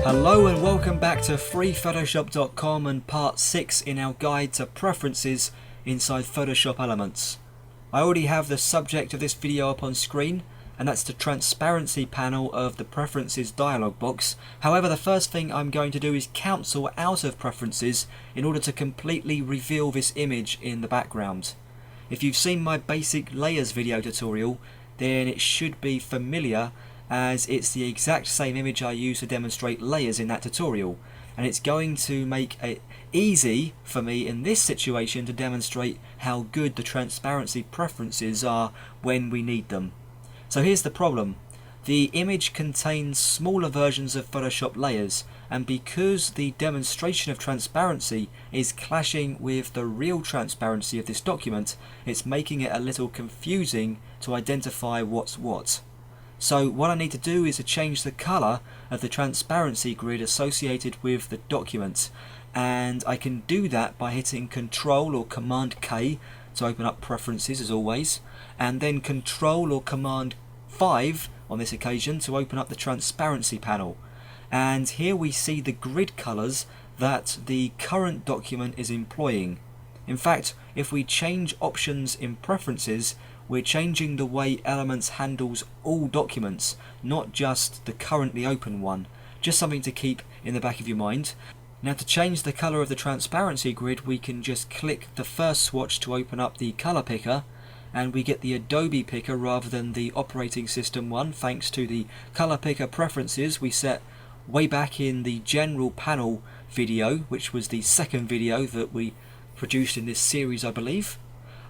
Hello and welcome back to freephotoshop.com and part 6 in our guide to preferences inside Photoshop Elements. I already have the subject of this video up on screen, and that's the transparency panel of the preferences dialog box. However, the first thing I'm going to do is cancel out of preferences in order to completely reveal this image in the background. If you've seen my basic layers video tutorial, then it should be familiar, as it's the exact same image I used to demonstrate layers in that tutorial, and it's going to make it easy for me in this situation to demonstrate how good the transparency preferences are when we need them. So here's the problem. The image contains smaller versions of Photoshop layers, and because the demonstration of transparency is clashing with the real transparency of this document, it's making it a little confusing to identify what's what. So what I need to do is to change the color of the transparency grid associated with the document, and I can do that by hitting Control or Command K to open up preferences as always, and then Control or Command 5 on this occasion to open up the transparency panel. And here we see the grid colors that the current document is employing. In fact, if we change options in preferences, we're changing the way Elements handles all documents, not just the currently open one. Just something to keep in the back of your mind. Now, to change the color of the transparency grid, we can just click the first swatch to open up the color picker, and we get the Adobe picker rather than the operating system one, thanks to the color picker preferences we set way back in the general panel video, which was the second video that we produced in this series, I believe.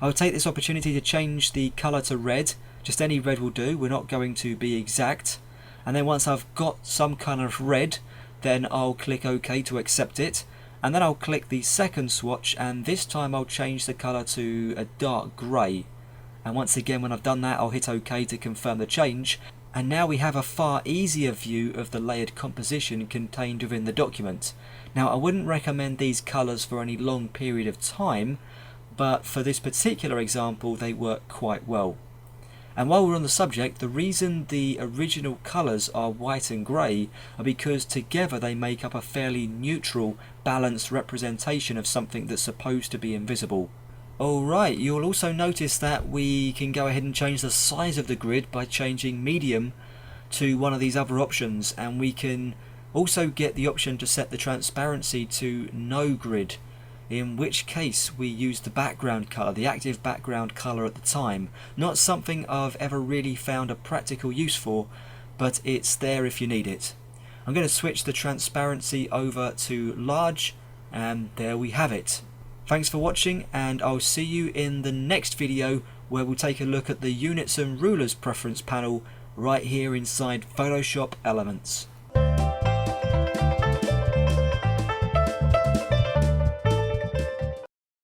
I'll take this opportunity to change the colour to red. Just any red will do, we're not going to be exact. And then once I've got some kind of red, then I'll click OK to accept it. And then I'll click the second swatch, and this time I'll change the colour to a dark grey. And once again, when I've done that, I'll hit OK to confirm the change. And now we have a far easier view of the layered composition contained within the document. Now, I wouldn't recommend these colours for any long period of time, but for this particular example they work quite well. And while we're on the subject, the reason the original colours are white and grey are because together they make up a fairly neutral, balanced representation of something that's supposed to be invisible. Alright, you'll also notice that we can go ahead and change the size of the grid by changing medium to one of these other options, and we can also get the option to set the transparency to no grid, in which case we use the background colour, the active background colour at the time. Not something I've ever really found a practical use for, but it's there if you need it. I'm going to switch the transparency over to large, and there we have it. Thanks for watching, and I'll see you in the next video where we'll take a look at the units and rulers preference panel right here inside Photoshop Elements.